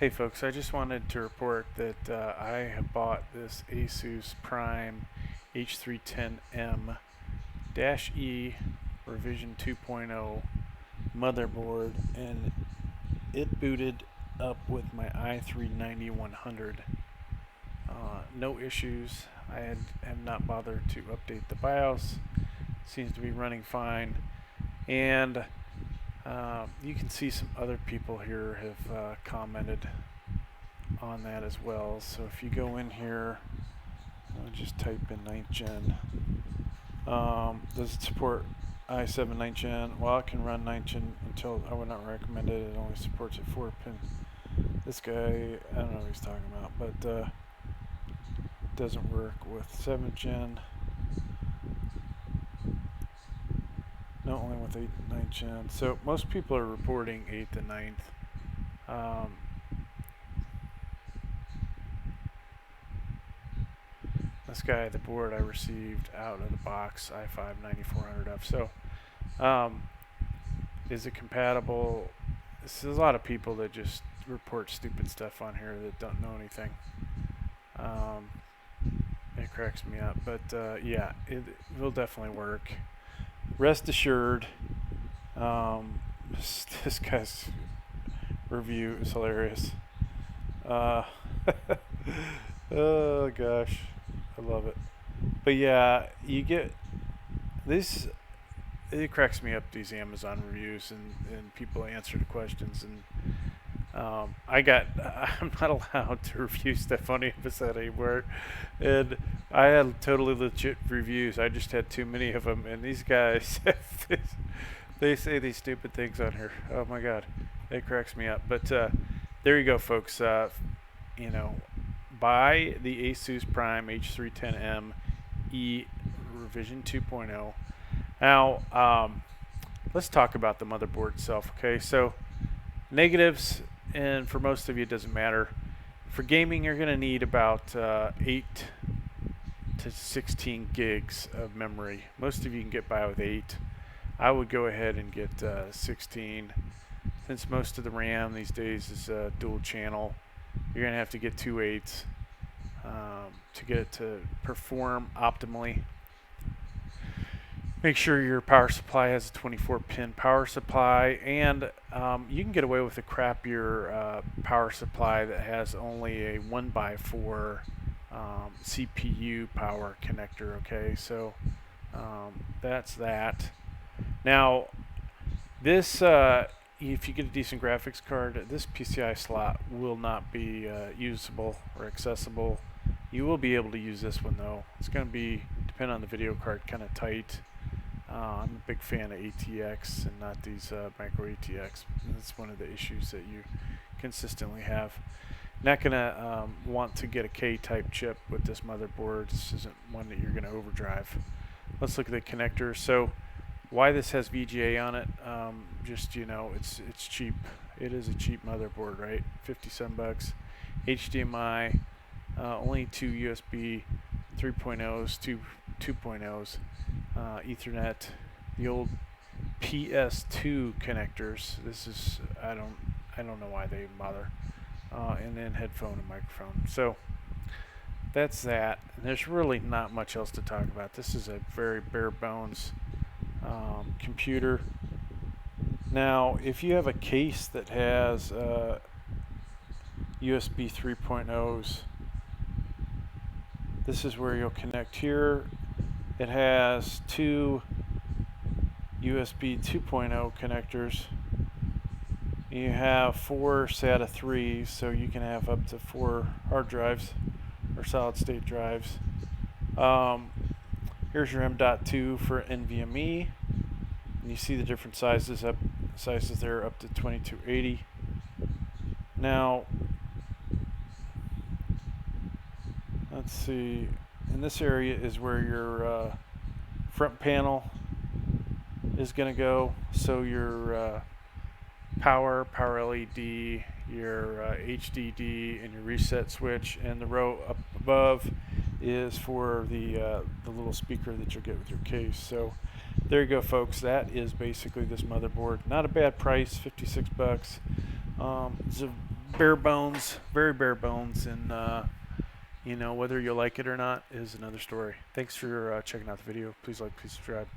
Hey folks, I just wanted to report that I have bought this Asus Prime H310M E revision 2.0 motherboard, and it booted up with my i3-9100. No issues. Have not bothered to update the BIOS. Seems to be running fine, and you can see some other people here have commented on that as well. So if you go in here, I'll just type in 9th gen. Does it support i7 9th gen? Well, it can run 9th gen until I would not recommend it. It only supports a 4-pin. This guy, I don't know what he's talking about, but doesn't work with 7th gen. No, only with 8th and 9th gen. So most people are reporting 8th and 9th. This guy, the board I received out of the box, i5 9400F. So, is it compatible? There's a lot of people that just report stupid stuff on here that don't know anything. It cracks me up, but yeah, it will definitely work. Rest assured, this guy's review is hilarious. Oh gosh, I love it. But yeah, you get this. It cracks me up, these Amazon reviews, and people answer the questions, and I'm not allowed to review stuff on Amazon anymore, and I had totally legit reviews. I just had too many of them, and these guys they say these stupid things on here. Oh my god, it cracks me up. But there you go, folks. You know, buy the Asus Prime H310M E revision 2.0. Now, let's talk about the motherboard itself. Okay, so negatives, and for most of you, it doesn't matter. For gaming, you're going to need about 8 to 16 gigs of memory. Most of you can get by with 8. I would go ahead and get 16, since most of the RAM these days is dual channel. You're going to have to get 2 8s to get it to perform optimally. Make sure your power supply has a 24-pin power supply, and you can get away with a crappier power supply that has only a 1x4 CPU power connector. Okay, so that's that. Now, this if you get a decent graphics card, this PCI slot will not be usable or accessible. You will be able to use this one though. It's going to be, depend on the video card, kind of tight. I'm a big fan of ATX and not these micro ATX. That's one of the issues that you consistently have. Not going to want to get a K-type chip with this motherboard. This isn't one that you're going to overdrive. Let's look at the connectors. So why this has VGA on it, just, you know, it's cheap. It is a cheap motherboard, right? 57 bucks. HDMI, only 2 USB 3.0s, 2.0s, Ethernet, the old PS2 connectors. This is, I don't know why they even bother. And then headphone and microphone. So that's that. And there's really not much else to talk about. This is a very bare bones computer. Now, if you have a case that has USB 3.0s, this is where you'll connect here. It has 2 USB 2.0 connectors. You have 4 SATA 3s, so you can have up to 4 hard drives or solid state drives. Here's your M.2 for NVMe. And you see the different sizes there up to 2280. Now, let's see. In this area is where your front panel is going to go. So your power LED, your HDD, and your reset switch, and the row up above is for the little speaker that you'll get with your case. So there you go, folks. That is basically this motherboard. Not a bad price, 56 bucks. It's a bare bones, very bare bones, and you know, whether you like it or not is another story. Thanks for checking out the video. Please like, please subscribe.